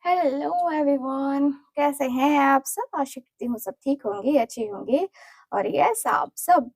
Hello everyone, कैसे हैं आप सब? आशा करती हूँ सब ठीक होंगे, अच्छे होंगे और यस आप सब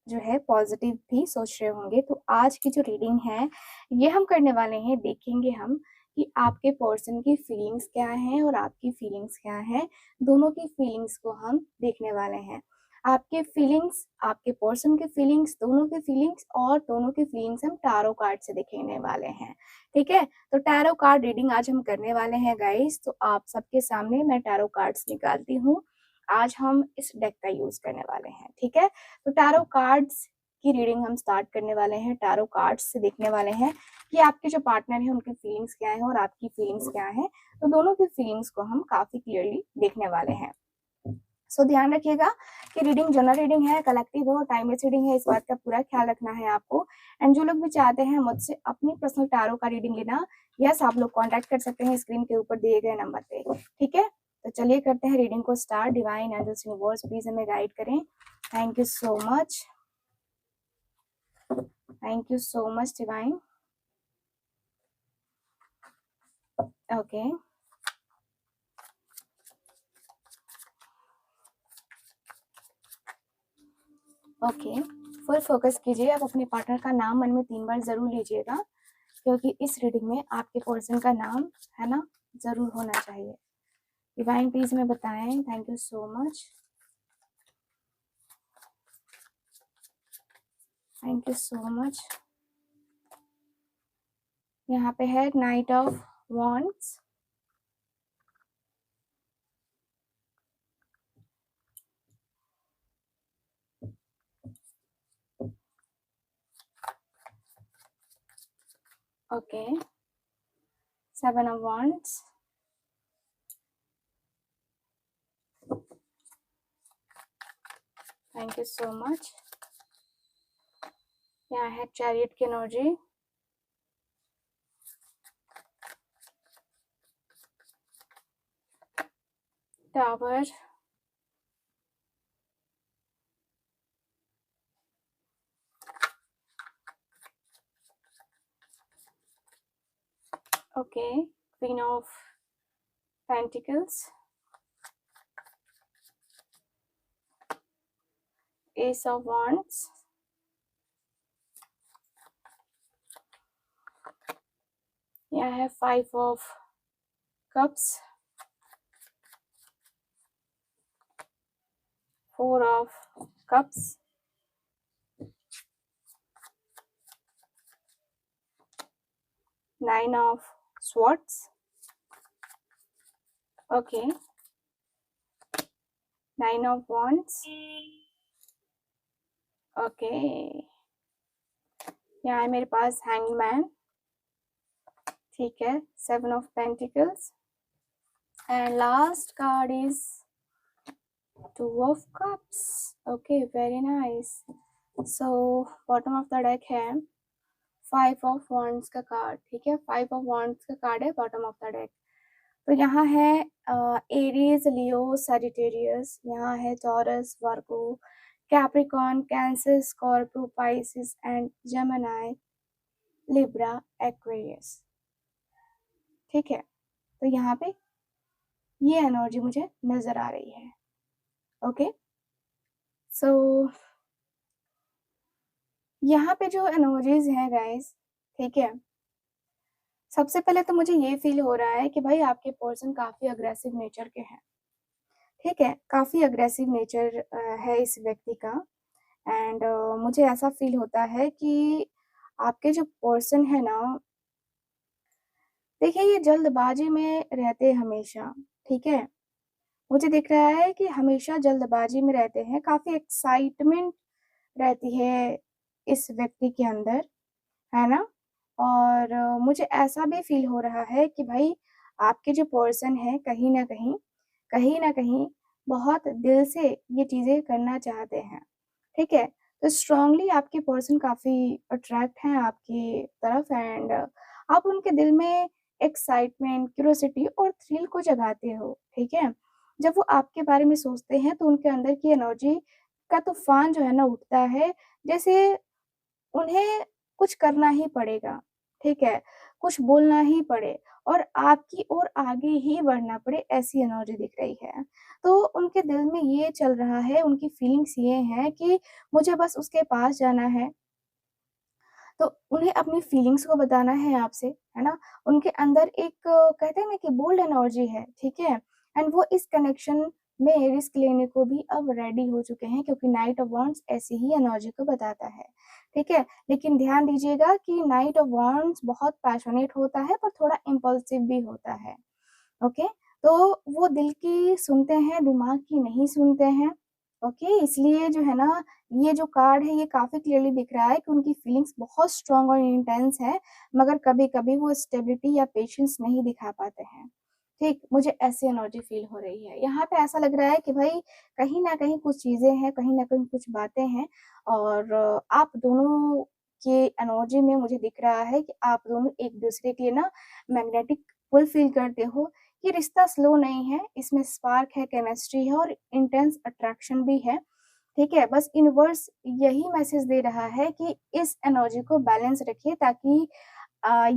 जो है पॉजिटिव भी सोच रहे होंगे। तो आज की जो रीडिंग है ये हम करने वाले हैं, देखेंगे हम कि आपके पर्सन की फीलिंग्स क्या हैं और आपकी फीलिंग्स क्या हैं। दोनों की फीलिंग्स को हम देखने वाले हैं। आपके फीलिंग्स, आपके पर्सन के फीलिंग्स, दोनों के फीलिंग्स और दोनों की फीलिंग्स हम टैरो कार्ड से देखने वाले हैं। ठीक है, तो टैरो कार्ड रीडिंग आज हम करने वाले हैं गाइस। तो आप सबके सामने मैं टैरो कार्ड्स निकालती हूँ। आज हम इस डेक का यूज करने वाले हैं। ठीक है, तो टैरो कार्ड्स की रीडिंग हम स्टार्ट करने वाले हैं। टैरो कार्ड्स से देखने वाले हैं कि आपके जो पार्टनर है उनकी फीलिंग्स क्या है और आपकी फीलिंग्स क्या है। तो दोनों की फीलिंग्स को हम काफी क्लियरली देखने वाले हैं। सो ध्यान रखिएगा कि रीडिंग जनरल रीडिंग है, कलेक्टिव हो, टाइमलेस रीडिंग है, इस बात का पूरा ख्याल रखना है आपको। एंड जो लोग भी चाहते हैं मुझसे अपनी पर्सनल टैरो का रीडिंग लेना, यस आप लोग कांटेक्ट कर सकते हैं स्क्रीन के ऊपर दिए गए नंबर पे। ठीक है, तो चलिए करते हैं रीडिंग को start. Divine angels universe please हमें गाइड करें। Thank you so much, thank you so much divine. Okay okay, full focus कीजिए। आप अपने पार्टनर का नाम मन में 3 बार जरूर लीजिएगा, क्योंकि इस रीडिंग में आपके पर्सन का नाम है ना जरूर होना चाहिए। डिवाइन प्लीज में बताएं। Thank you so much, thank you so much. यहाँ पे है night of wands, okay, 7 of wands, thank you so much. यहाँ है चैरियट की energy, tower, okay, queen of pentacles, S of wands, यहाँ है 5 of cups, 4 of cups, 9 of swords, okay, 9 of wands, okay. यहाँ है मेरे पास हैंगमैन, ठीक है, 7 of pentacles and last card is 2 of cups. Okay, very nice. So bottom of the deck है 5 of wands का card, ठीक है, 5 of wands का कार्ड है बॉटम ऑफ द डेक। तो यहाँ है एरीज, लियो, सजिटेरियस, यहाँ है taurus, Virgo, Capricorn, cancer, Scorpio, Pisces and Gemini, Libra, Aquarius. ठीक है, तो यहाँ पे ये एनर्जी मुझे नजर आ रही है। ओके, सो यहाँ पे जो एनर्जीज हैं गाइस, ठीक है, सबसे पहले तो मुझे ये फील हो रहा है कि भाई आपके पर्सन काफी अग्रेसिव नेचर के हैं। ठीक है, काफी अग्रेसिव नेचर है इस व्यक्ति का। एंड मुझे ऐसा फील होता है कि आपके जो पर्सन है ना, देखिए ये जल्दबाजी में रहते हैं हमेशा। ठीक है, मुझे दिख रहा है कि हमेशा जल्दबाजी में रहते हैं, काफी एक्साइटमेंट रहती है इस व्यक्ति के अंदर, है ना। और मुझे ऐसा भी फील हो रहा है कि भाई आपके जो पर्सन है कहीं ना कहीं बहुत दिल से ये चीजें करना चाहते हैं। ठीक है, तो स्ट्रांगली आपके पर्सन काफी अट्रैक्ट हैं आपकी तरफ। एंड आप उनके दिल में एक्साइटमेंट, क्यूरियोसिटी और थ्रिल को जगाते हो। ठीक है, जब वो आपके बारे में सोचते हैं तो उनके अंदर की एनर्जी का तूफान जो है ना उठता है, जैसे उन्हें कुछ करना ही पड़ेगा। ठीक है, कुछ बोलना ही पड़े। और आपकी ओर आगे ही बढ़ना पड़े, ऐसी एनर्जी दिख रही है। तो उनके दिल में ये चल रहा है, उनकी फीलिंग्स ये हैं कि मुझे बस उसके पास जाना है। तो उन्हें अपनी फीलिंग्स को बताना है आपसे, है ना? उनके अंदर एक कहते हैं ना कि बोल्ड एनर्जी है, ठीक है? एंड वो इस कनेक्शन में रिस्क लेने को भी अब रेडी हो चुके हैं, क्योंकि नाइट ऑफ वांड्स ऐसी ही एनर्जी को बताता है, ठीक है? लेकिन ध्यान दीजिएगा कि नाइट ऑफ वांड्स बहुत पैशनेट होता है, पर थोड़ा इम्पल्सिव भी होता है, ओके? तो वो दिल की सुनते हैं, दिमाग की नहीं सुनते हैं, ओके? इसलिए जो है ना, ये जो कार्ड है ये काफ़ी क्लियरली दिख रहा है कि उनकी फीलिंग्स बहुत स्ट्रॉन्ग और इंटेंस है, मगर कभी-कभी वो स्टेबिलिटी या पेशेंस नहीं दिखा पाते हैं, ठीक? मुझे ऐसी एनर्जी फ़ील हो रही है। यहाँ पे ऐसा लग रहा है कि भई कहीं न कहीं कुछ चीज़ें हैं, कहीं न कहीं कुछ बातें हैं, और आप दोनों के एनर्जी में मुझे दिख रहा है कि आप दोनों एक-दूसरे के ना मैग्नेटिक पुल फ़ील करते हो। ये रिश्ता स्लो नहीं है, इसमें स्पार्क है, केमिस्ट्री है और इंटेंस अट्रैक्शन भी है, ठीक है? बस यूनिवर्स यही मैसेज दे रहा है कि इस एनर्जी को बैलेंस रखिए, ताकि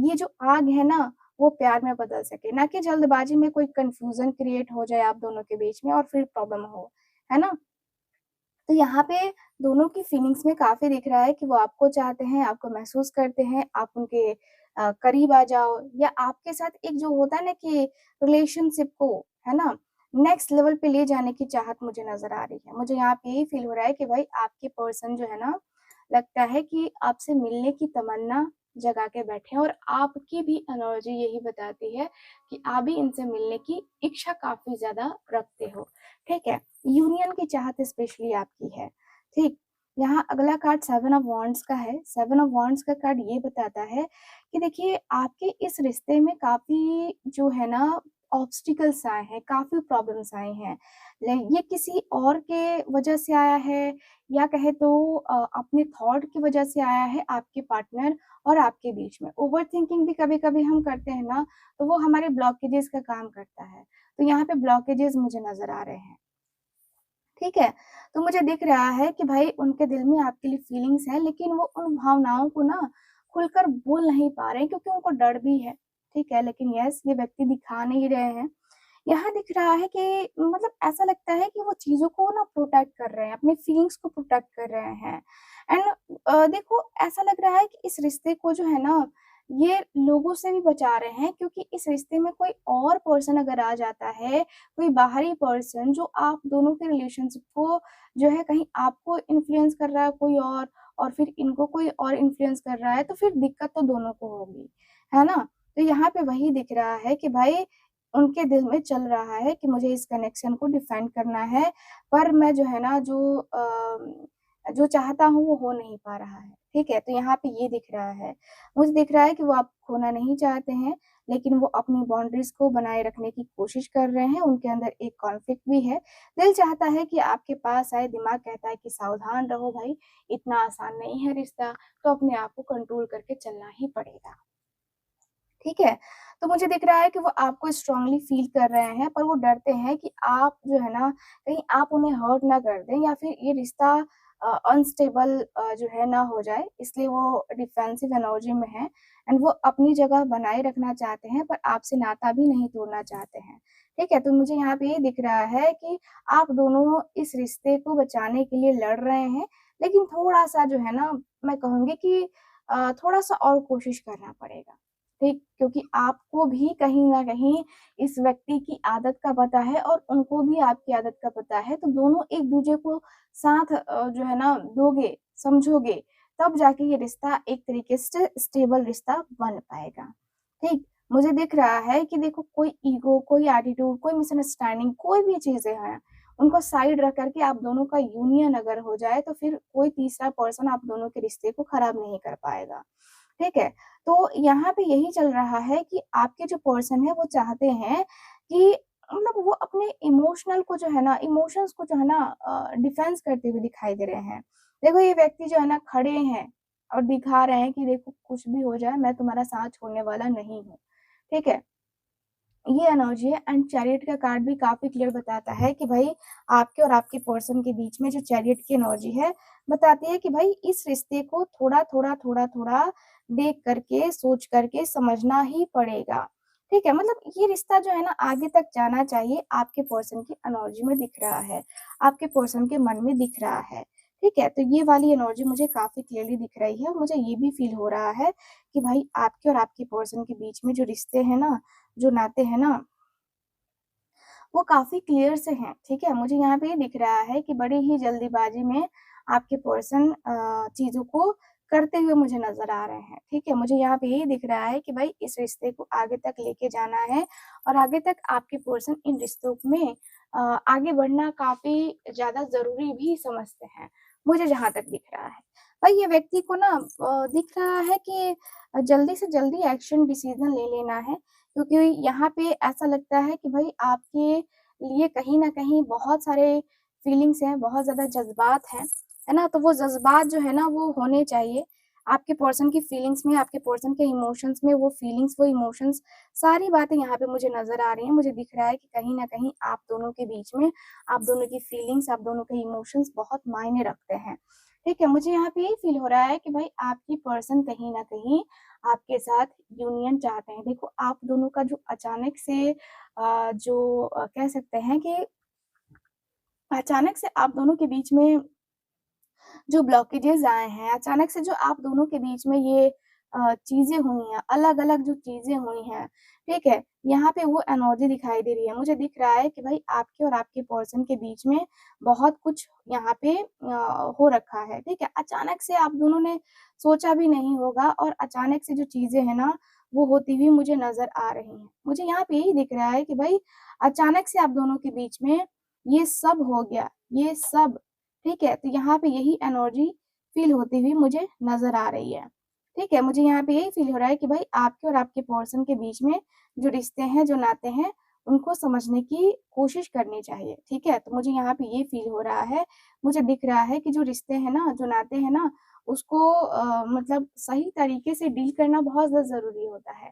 ये जो आग है ना, वो प्यार में बदल सके, ना कि जल्दबाजी में कोई कन्फ्यूज़न क्रिएट हो जाए आप दोनों के बीच में और फिर प्रॉब्लम हो, है ना? तो यहाँ पे दोनों की फीलिंग्स में काफ़ी दिख रहा है कि वो आपको चाहते हैं, आपको महसूस करते हैं, आप उनके करीब आ जाओ, या आपके साथ एक जो होता है ना कि रिलेशनशिप को, है ना, नेक्स्ट लेवल पे ले जाने की चाहत मुझे नज़र आ रही है। मुझे यहाँ पे यही फ़ील हो रहा है कि भाई आपके पर्सन जो है ना, लगता है कि आपसे मिलने की तमन्ना जगा के बैठे हैं, और आपकी भी एनर्जी यही बताती है कि आप भी इनसे मिलने की इच्छा काफ़ी ज़्यादा रखते हो, ठीक है? यूनियन की चाहत स्पेशली आपकी है, ठीक? यहाँ अगला कार्ड 7 ऑफ वांड्स का है। 7 ऑफ वांड्स का कार्ड ये बताता है कि देखिए आपके इस रिश्ते में काफ़ी जो है ना ऑब्स्टिकल्स आए हैं, काफ़ी प्रॉब्लम्स आई हैं। ल ये किसी और के वजह से आया है, या कहे तो अपने थॉट की वजह से आया है आपके पार्टनर और आपके बीच में। ओवरथिंकिंग भी कभी-कभी हम करते हैं ना, तो वो हमारे ब्लॉकेजेस का काम करता है। तो यहाँ पे ब्लॉकेजेस मुझे नज़र आ रहे हैं। ठीक है? तो मुझे दिख रहा है कि भाई उनके दिल में आपके लिए फीलिंग्स है, लेकिन वो उन भावनाओं को ना खुलकर बोल नहीं पा रहे हैं, क्योंकि उनको डर भी है, ठीक है? लेकिन यस, ये व्यक्ति दिखा नहीं रहे हैं। यहाँ दिख रहा है कि मतलब ऐसा लगता है कि वो चीज़ों को ना प्रोटेक्ट कर रहे हैं, अपनी फीलिंग्स को प्रोटेक्ट कर रहे हैं। एंड देखो ऐसा लग रहा है कि इस रिश्ते को जो है ना, ये लोगों से भी बचा रहे हैं, क्योंकि इस रिश्ते में कोई और पर्सन अगर आ जाता है, कोई बाहरी पर्सन जो आप दोनों के रिलेशनशिप को जो है कहीं आपको इन्फ्लुएंस कर रहा है कोई और फिर इनको कोई और इन्फ्लुएंस कर रहा है, तो फिर दिक्कत तो दोनों को होगी, है ना? तो यहाँ पे वही दिख रहा है कि भाई उनके दिल में चल रहा है कि मुझे इस कनेक्शन को डिफेंड करना है, पर मैं जो है ना जो चाहता हूँ वो हो नहीं पा रहा है, ठीक है? तो यहाँ पे ये दिख रहा है। मुझे दिख रहा है कि वो आपको खोना नहीं चाहते हैं, लेकिन वो अपनी बाउंड्रीज़ को बनाए रखने की कोशिश कर रहे हैं, उनके अंदर एक कॉन्फ्लिक्ट भी है। दिल चाहता है कि आपके पास आए, दिमाग कहता है कि सावधान रहो भाई, इतना आसान नहीं है रिश्ता, तो अपने आप को कंट्रोल करके चलना ही पड़ेगा। ठीक है? तो मुझे दिख रहा है कि वो आपको स्ट्रॉन्गली फ़ील कर रहे हैं, पर वो डरते हैं कि आप जो है ना, कहीं आप उन्हें हर्ट ना कर दें, या फिर ये रिश्ता अनस्टेबल जो है ना हो जाए, इसलिए वो डिफेंसिव एनर्जी में हैं, एंड वो अपनी जगह बनाए रखना चाहते हैं, पर आपसे नाता भी नहीं तोड़ना चाहते हैं। ठीक है? तो मुझे यहाँ पे ये दिख रहा है कि आप दोनों इस रिश्ते को बचाने के लिए लड़ रहे हैं, लेकिन थोड़ा-सा जो है ना, मैं कहूँगी कि थोड़ा-सा और कोशिश करना पड़ेगा। ठीक, क्योंकि आपको भी कहीं न कहीं इस व्यक्ति की आदत का पता है और उनको भी आपकी आदत का पता है, तो दोनों एक-दूसरे को साथ जो है ना दोगे, समझोगे, तब जाके ये रिश्ता एक तरीके से स्टेबल रिश्ता बन पाएगा। ठीक? मुझे दिख रहा है कि देखो कोई ईगो, कोई एटीट्यूड, कोई मिसअंडरस्टैंडिंग, कोई भी चीज़ें हैं, उनको साइड रख कर के आप दोनों का यूनियन अगर हो जाए, तो फिर कोई तीसरा पर्सन आप दोनों के रिश्ते को खराब नहीं कर पाएगा। ठीक है? तो यहाँ पे यही चल रहा है कि आपके जो पर्सन है वो चाहते हैं कि मतलब वो अपने इमोशनल को जो है ना इमोशंस को जो है ना डिफेंस करते हुए दिखाई दे रहे हैं। देखो ये व्यक्ति जो है ना खड़े हैं और दिखा रहे हैं कि देखो कुछ भी हो जाए मैं तुम्हारा साथ छोड़ने वाला नहीं हूँ। ठीक है? ये एनर्जी है, एंड चैरियट का कार्ड भी काफ़ी क्लियर बताता है कि भाई आपके और आपके पर्सन के बीच में जो चैरियट की एनर्जी है, बताती है कि भाई इस रिश्ते को थोड़ा-थोड़ा, थोड़ा-थोड़ा देख करके, सोच करके समझना ही पड़ेगा। ठीक है? मतलब ये रिश्ता जो है ना आगे तक जाना चाहिए, आपके पर्सन की एनर्जी में दिख रहा है, आपके पर्सन के मन में दिख रहा है, ठीक है? तो ये वाली एनर्जी मुझे काफ़ी क्लियरली दिख रही है और मुझे ये भी फ़ील हो रहा है कि भाई आपके और आपके पर्सन के बीच में जो रिश्ते हैं ना, जो नाते हैं ना, वो काफ़ी क्लियर से हैं, ठीक है? मुझे यहाँ पे ये दिख रहा है कि बड़ी ही जल्दीबाज़ी में आपके पर्सन चीज़ों को करते हुए मुझे नज़र आ रहे हैं, ठीक है? मुझे यहाँ पे यही दिख रहा है कि भाई इस रिश्ते को आगे तक लेके जाना है और आगे तक आपके पर्सन इन रिश्तों में आगे बढ़ना काफ़ी ज़्यादा ज़रूरी भी समझते हैं, मुझे जहाँ तक दिख रहा है। भाई ये व्यक्ति को ना दिख रहा है कि जल्दी से जल्दी एक्शन डिसीज़न ले लेना है, क्योंकि यहाँ पे ऐसा लगता है कि भाई आपके लिए कहीं न कहीं बहुत सारे फीलिंग्स हैं, बहुत ज़्यादा जज़्बात हैं, है ना? तो वो जज़्बात जो है ना वो होने चाहिए। आपके पर्सन की फीलिंग्स में, आपके पर्सन के इमोशंस में वो फीलिंग्स, वो इमोशंस सारी बातें यहाँ पे मुझे नज़र आ रही हैं। मुझे दिख रहा है कि कहीं न कहीं आप दोनों के बीच में, आप दोनों की फीलिंग्स, आप दोनों के इमोशंस बहुत मायने रखते हैं। ठीक है? मुझे यहाँ पे यही फ़ील हो रहा है कि भाई आपकी पर्सन कहीं न कहीं आपके साथ यूनियन चाहते हैं। देखो, आप दोनों का जो अचानक से कह सकते हैं कि अचानक से आप दोनों के बीच में जो ब्लॉकेजेज़ आए हैं, अचानक से जो आप दोनों के बीच में ये चीज़ें हुई हैं, अलग-अलग जो चीज़ें हुई हैं, ठीक है? यहाँ पे वो एनर्जी दिखाई दे रही है। मुझे दिख रहा है कि भाई आपके और आपके पर्सन के बीच में बहुत कुछ यहाँ पे हो रखा है, ठीक है? अचानक से आप दोनों ने सोचा भी नहीं होगा और अचानक से जो चीज़ें हैं ना, वो होती हुई मुझे नज़र आ रही हैं। मुझे यहाँ पे यही दिख रहा है कि भाई अचानक से आप दोनों के बीच में ये सब हो गया, ये सब ठीक है? तो यहाँ पे यही एनर्जी फ़ील होती हुई मुझे नज़र आ रही है। ठीक है? मुझे यहाँ पे यही फ़ील हो रहा है कि भाई आपके और आपके पर्सन के बीच में जो रिश्ते हैं, जो नाते हैं, उनको समझने की कोशिश करनी चाहिए। ठीक है? तो मुझे यहाँ पे ये फ़ील हो रहा है, मुझे दिख रहा है कि जो रिश्ते हैं ना, जो नाते हैं ना, उसको मतलब सही तरीके से डील करना बहुत ज़्यादा ज़रूरी होता है।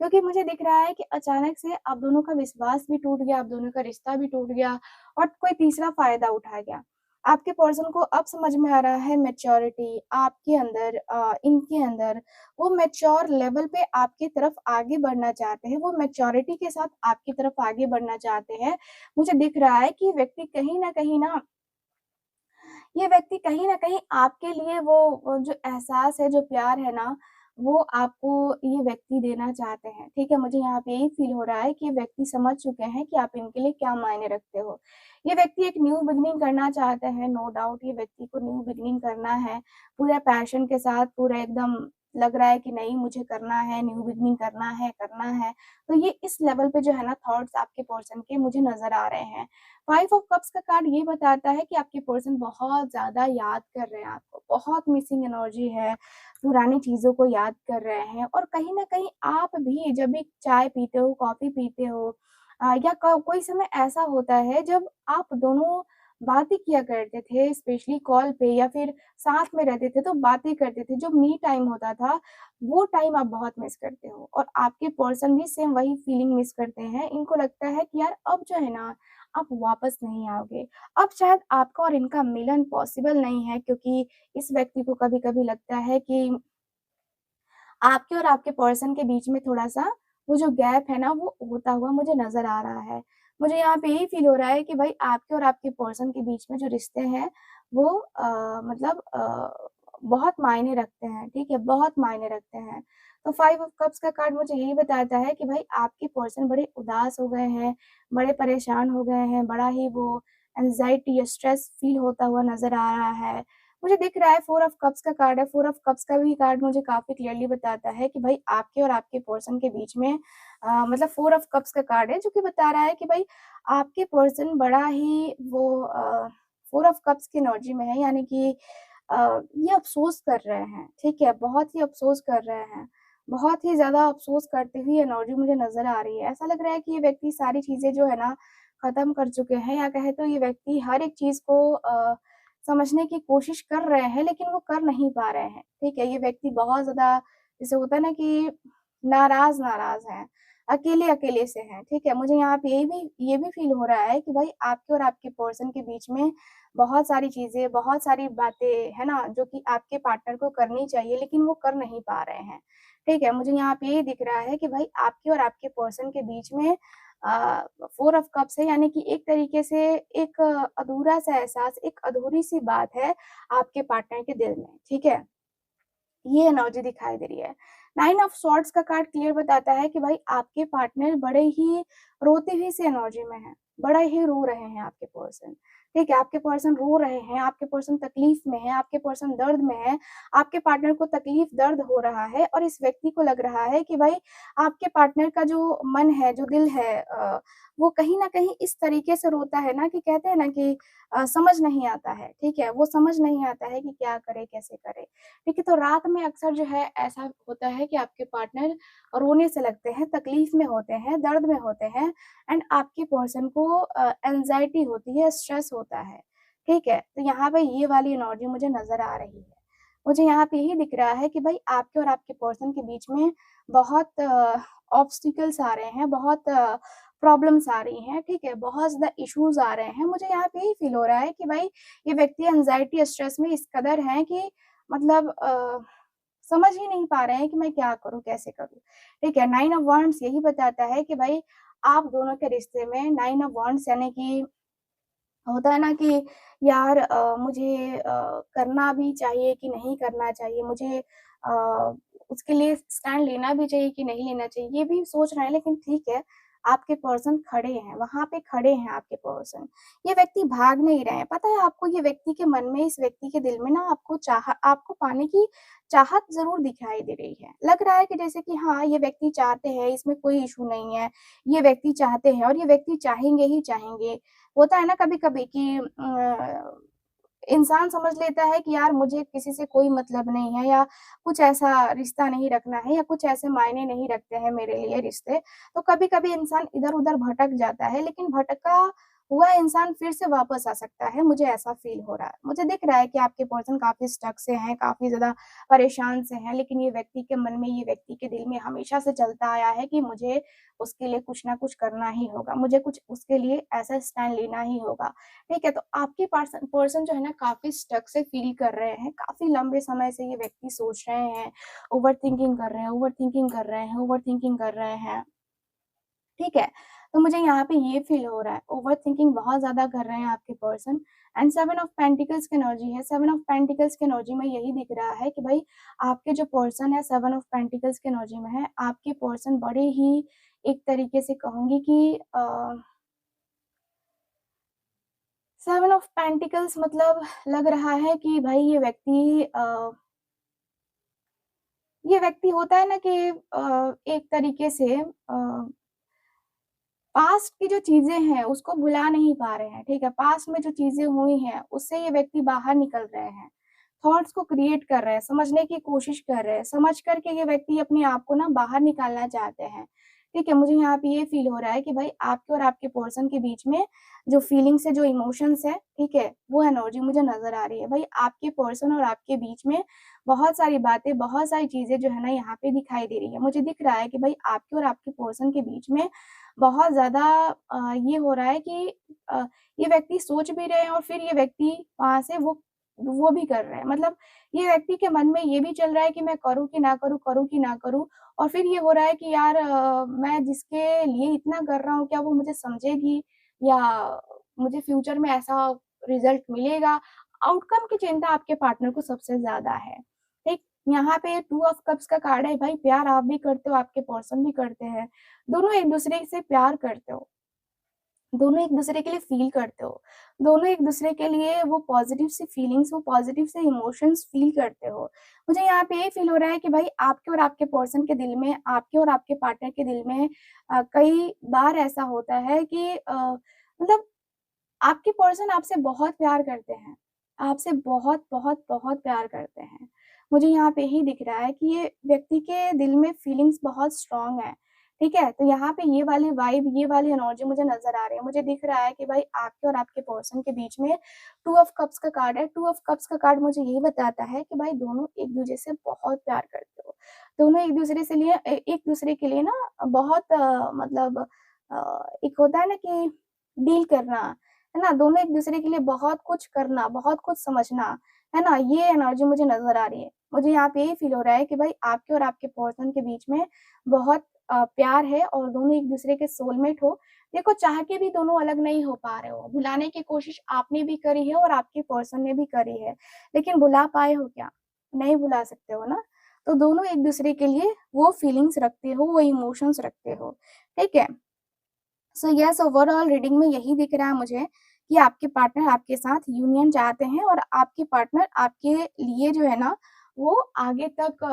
क्योंकि मुझे दिख रहा है कि अचानक से आप दोनों का विश्वास भी टूट गया, आप दोनों का रिश्ता भी टूट गया और कोई तीसरा फ़ायदा उठा गया। आपके पर्सन को अब समझ में आ रहा है मैच्योरिटी आपके अंदर इनके अंदर वो मैच्योर लेवल पे आपकी तरफ आगे बढ़ना चाहते हैं, वो मैच्योरिटी के साथ आपकी तरफ आगे बढ़ना चाहते हैं। मुझे दिख रहा है कि ये व्यक्ति कहीं न कहीं आपके लिए वो जो एहसास है, जो प्यार है ना, वो आपको ये व्यक्ति देना चाहते हैं, ठीक है? मुझे यहाँ पे यही फ़ील हो रहा है कि ये व्यक्ति समझ चुके हैं कि आप इनके लिए क्या मायने रखते हो। ये व्यक्ति एक न्यू बिगिनिंग करना चाहते हैं, नो डाउट ये व्यक्ति को न्यू बिगिनिंग करना है, पूरा पैशन के साथ, पूरा एकदम लग रहा है कि नहीं मुझे करना है, न्यू बिगिनिंग करना है, करना है। तो ये इस लेवल पे जो है ना थॉट्स आपके पर्सन के मुझे नज़र आ रहे हैं। 5 ऑफ कप्स का कार्ड ये बताता है कि आपके पर्सन बहुत ज़्यादा याद कर रहे हैं आपको, बहुत मिसिंग एनर्जी है, पुरानी चीज़ों को याद कर रहे हैं और कहीं न कहीं आप भी जब भी चाय पीते हो, कॉफ़ी पीते हो या क कोई समय ऐसा होता है जब आप दोनों बातें किया करते थे, स्पेशली कॉल पे या फिर साथ में रहते थे तो बातें करते थे, जो मी टाइम होता था, वो टाइम आप बहुत मिस करते हो और आपके पर्सन भी सेम वही फीलिंग मिस करते हैं। इनको लगता है कि यार अब जो है ना आप वापस नहीं आओगे। अब शायद आपका और इनका मिलन पॉसिबल नहीं है क्योंकि इस व्यक्ति को कभी-कभी लगता है कि आपके और आपके पर्सन के बीच में थोड़ा-सा वो जो गैप है ना, वो होता हुआ मुझे नज़र आ रहा है। मुझे यहाँ पे यही फ़ील हो रहा है कि भाई आपके और आपके पर्सन के बीच में जो रिश्ते हैं, वो बहुत मायने रखते हैं, ठीक है? बहुत मायने रखते हैं। तो 5 ऑफ कप्स का कार्ड मुझे यही बताता है कि भाई आपके पर्सन बड़े उदास हो गए हैं, बड़े परेशान हो गए हैं, बड़ा ही वो एंग्ज़ायटी या स्ट्रेस फ़ील होता हुआ नज़र आ रहा है। मुझे दिख रहा है 4 ऑफ कप्स का कार्ड है, 4 ऑफ कप्स का भी कार्ड मुझे काफ़ी क्लियरली बताता है कि भाई आपके और आपके पर्सन के बीच में मतलब 4 ऑफ कप्स का कार्ड है जो कि बता रहा है कि भाई आपके पर्सन बड़ा ही 4 ऑफ कप्स की एनर्जी में है यानी कि ये अफ़सोस कर रहे हैं, ठीक है? बहुत ही अफ़सोस कर रहे हैं। बहुत ही ज़्यादा अफ़सोस करते हुए एनर्जी मुझे नज़र आ रही है। ऐसा लग रहा है कि ये व्यक्ति सारी चीज़ें जो है ना ख़त्म कर चुके हैं या कहें तो ये व्यक्ति हर एक चीज़ को समझने की कोशिश कर रहे हैं, लेकिन वो कर नहीं पा रहे हैं, ठीक है? ये व्यक्ति बहुत ज़्यादा जैसे होता है ना कि नाराज़-नाराज़ हैं। अकेले-अकेले से हैं, ठीक है? मुझे यहाँ पे ये भी फ़ील हो रहा है कि भाई आपके और आपके पर्सन के बीच में बहुत सारी चीज़ें, बहुत सारी बातें, है ना? जो कि आपके पार्टनर को करनी चाहिए लेकिन वो कर नहीं पा रहे हैं, ठीक है? मुझे यहाँ पे ये दिख रहा है कि भाई आपके और आपके पर्सन के बीच में 4 ऑफ कप्स है, यानी कि एक तरीके से एक अधूरा-सा एहसास, एक अधूरी-सी बात है आपके पार्टनर के दिल में, ठीक है? ये एनर्जी दिखाई दे रही है। 9 ऑफ सॉर्ड्स का कार्ड क्लियर बताता है कि भाई आपके पार्टनर बड़े ही रोती हुई सी एनर्जी में हैं, बड़ा ही रो रहे हैं आपके पर्सन, ठीक है? आपके पर्सन रो रहे हैं, आपके पर्सन तकलीफ में है, आपके पर्सन दर्द में है, आपके पार्टनर को तकलीफ, दर्द हो रहा है और इस व्यक्ति को लग रहा है कि भाई आपके पार्टनर का जो मन है, जो दिल है वो कहीं न कहीं इस तरीके से रोता है ना कि कहते हैं ना कि समझ नहीं आता है, ठीक है? वो समझ नहीं आता है कि क्या करे, कैसे करे? ठीक है, तो रात में अक्सर जो है ऐसा होता है कि आपके पार्टनर रोने से लगते हैं, तकलीफ में होते हैं, दर्द में होते हैं एंड आपके पर्सन को एंग्ज़ायटी होती है, स्ट्रेस होता है, ठीक है? तो यहाँ पे ये वाली एनर्जी मुझे नज़र आ रही है। मुझे यहाँ पे यही दिख रहा है कि भाई आपके और आपके पर्सन के बीच में बहुत ऑब्स्टिकल्स आ रहे हैं, बहुत प्रॉब्लम्स आ रही हैं, ठीक है? बहुत ज़्यादा इश्यूज़ आ रहे हैं। मुझे यहाँ पे यही फ़ील हो रहा है कि भाई ये व्यक्ति एंग्ज़ायटी, स्ट्रेस में इस कदर हैं कि मतलब समझ ही नहीं पा रहे हैं कि मैं क्या करूँ, कैसे करूँ? ठीक है, 9 ऑफ वांड्स यही बताता है कि भाई आप दोनों के रिश्ते में 9 ऑफ वांड्स यानी कि होता है ना कि यार मुझे करना भी चाहिए कि नहीं करना चाहिए, मुझे उसके लिए स्टैंड लेना भी चाहिए कि नहीं लेना चाहिए, ये भी सोच रहे हैं लेकिन ठीक है, आपके पर्सन खड़े हैं, वहाँ पे खड़े हैं आपके पर्सन। ये व्यक्ति भाग नहीं रहे हैं, पता है आपको ये व्यक्ति के मन में, इस व्यक्ति के दिल में ना आपको पाने की चाहत ज़रूर दिखाई दे रही है। लग रहा है कि जैसे कि हाँ, ये व्यक्ति चाहते हैं, इसमें कोई इश्यू नहीं है, ये व्यक्ति चाहते हैं और ये व्यक्ति चाहेंगे ही चाहेंगे। होता है ना कभी-कभी कि इंसान समझ लेता है कि यार मुझे किसी से कोई मतलब नहीं है या कुछ ऐसा रिश्ता नहीं रखना है या कुछ ऐसे मायने नहीं रखते हैं मेरे लिए रिश्ते। तो कभी-कभी इंसान इधर-उधर भटक जाता है, लेकिन भटका हुआ इंसान फिर से वापस आ सकता है, मुझे ऐसा फ़ील हो रहा है। मुझे दिख रहा है कि आपके पर्सन काफ़ी स्टक से हैं, काफ़ी ज़्यादा परेशान से हैं, लेकिन ये व्यक्ति के मन में, ये व्यक्ति के दिल में हमेशा से चलता आया है कि मुझे उसके लिए कुछ ना कुछ करना ही होगा, मुझे कुछ उसके लिए ऐसा स्टैंड लेना ही होगा। ठीक है, तो आपके पर्सन पर्सन जो है ना काफ़ी स्टक से फ़ील कर रहे हैं, काफ़ी लंबे समय से ये व्यक्ति सोच रहे हैं, ओवरथिंकिंग कर रहे हैं ओवरथिंकिंग कर रहे हैं ओवरथिंकिंग कर रहे हैं, ठीक है? तो मुझे यहाँ पे ये फ़ील हो रहा है, ओवरथिंकिंग बहुत ज़्यादा कर रहे हैं आपके पर्सन एंड 7 ऑफ पेंटिकल्स की एनर्जी है, 7 ऑफ पेंटिकल्स की एनर्जी में यही दिख रहा है कि भई आपके जो पर्सन है 7 ऑफ पेंटिकल्स की एनर्जी में है, आपके पर्सन बड़े ही एक तरीके से कहूँगी कि 7 ऑफ पेंटिकल्स मतलब लग रहा है कि भाई ये व्यक्ति होता है ना कि एक तरीके से पास्ट की जो चीज़ें हैं उसको भुला नहीं पा रहे हैं, ठीक है? पास्ट में जो चीज़ें हुई हैं उससे ये व्यक्ति बाहर निकल रहे हैं। थॉट्स को क्रिएट कर रहे हैं, समझने की कोशिश कर रहे हैं, समझ कर के ये व्यक्ति अपने आप को ना बाहर निकालना चाहते हैं। ठीक है? मुझे यहाँ पे ये फ़ील हो रहा है कि भाई आपके और आपके पर्सन के बीच में जो फीलिंग्स है, जो इमोशंस है, ठीक है? वो एनर्जी मुझे नज़र आ रही है। भाई आपके पर्सन और आपके बीच में बहुत सारी बातें, बहुत सारी चीज़ें जो है ना यहाँ पे दिखाई दे रही है। मुझे दिख रहा है कि भाई आपके और आपके पर्सन के बीच में बहुत ज़्यादा ये हो रहा है कि अ, ये व्यक्ति सोच भी रहे हैं और फिर ये व्यक्ति वहाँ से वो भी कर रहे हैं। मतलब ये व्यक्ति के मन में ये भी चल रहा है कि मैं करूँ कि ना करूँ, करूँ कि ना करूँ और फिर ये हो रहा है कि यार मैं जिसके लिए इतना कर रहा हूँ, क्या वो मुझे समझेगी या मुझे फ्यूचर में ऐसा रिज़ल्ट मिलेगा? आउटकम की चिंता आपके पार्टनर को सबसे ज़्यादा है। ठीक? यहाँ पे 2 ऑफ कप्स का कार्ड है, भाई प्यार आप भी करते हो, आपके पर्सन भी करते हैं। दोनों एक-दूसरे से प्यार करते हो, दोनों एक-दूसरे के लिए फ़ील करते हो, दोनों एक-दूसरे के लिए वो पॉज़िटिव सी फीलिंग्स, वो पॉज़िटिव से इमोशंस फ़ील करते हो। मुझे यहाँ पे ये फ़ील हो रहा है कि भाई आपके और आपके पर्सन के दिल में, आपके और आपके पार्टनर के दिल में कई बार ऐसा होता है कि मतलब आपके पर्सन आपसे बहुत प्यार करते हैं, आपसे बहुत, बहुत, बहुत प्यार करते हैं। मुझे यहाँ पे यही दिख रहा है कि ये व्यक्ति के दिल में फीलिंग्स बहुत स्ट्रॉन्ग हैं, ठीक है? तो यहाँ पे ये वाली वाइब, ये वाली एनर्जी मुझे नज़र आ रही है। मुझे दिख रहा है कि भाई आपके और आपके पर्सन के बीच में 2 ऑफ कप्स का कार्ड है। 2 ऑफ कप्स का कार्ड मुझे यही बताता है कि भाई दोनों एक-दूसरे से बहुत प्यार करते हो। दोनों एक-दूसरे के लिए ना बहुत मतलब एक होता है ना कि डील करना, है ना? दोनों एक-दूसरे के लिए बहुत कुछ करना, बहुत कुछ समझना, है ना? ये एनर्जी मुझे नज़र आ रही है। मुझे यहाँ पे यही फ़ील हो रहा है कि भाई आपके और आपके पर्सन के बीच में बहुत प्यार है और दोनों एक-दूसरे के सोलमेट हो। देखो चाह के भी दोनों अलग नहीं हो पा रहे हो, भुलाने की कोशिश आपने भी करी है और आपके पर्सन ने भी करी है, लेकिन भुला पाए हो क्या? नहीं भुला सकते हो ना? तो दोनों एक-दूसरे के लिए वो फीलिंग्स रखते हो, वो इमोशंस रखते हो, ठीक है? सो यस ओवरऑल रीडिंग में यही दिख रहा है मुझे कि आपके पार्टनर आपके साथ यूनियन चाहते हैं और आपके पार्टनर आपके लिए जो है ना वो आगे तक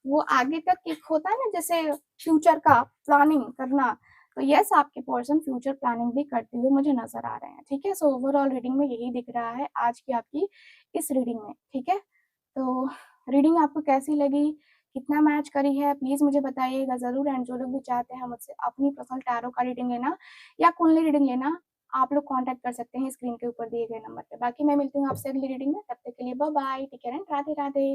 वो आगे तक एक होता है ना जैसे फ्यूचर का प्लानिंग करना तो यस आपके पर्सन फ्यूचर प्लानिंग भी करते हुए मुझे नजर आ रहे हैं ठीक है सो ओवरऑल रीडिंग में यही दिख रहा है आज की आपकी इस रीडिंग में ठीक है तो रीडिंग आपको कैसी लगी? कितना मैच करी है? प्लीज़ मुझे बताइएगा ज़रूर एंड जो लोग भी चाहते हैं मुझसे अपनी पर्सनल टैरो का रीडिंग लेना या कुंडली रीडिंग लेना, आप लोग कॉन्टैक्ट कर सकते हैं स्क्रीन के ऊपर दिए गए नंबर पे। बाकी मैं मिलती हूँ आपसे अगली रीडिंग में, तब तक के लिए bye bye, take care and Radhe Radhe.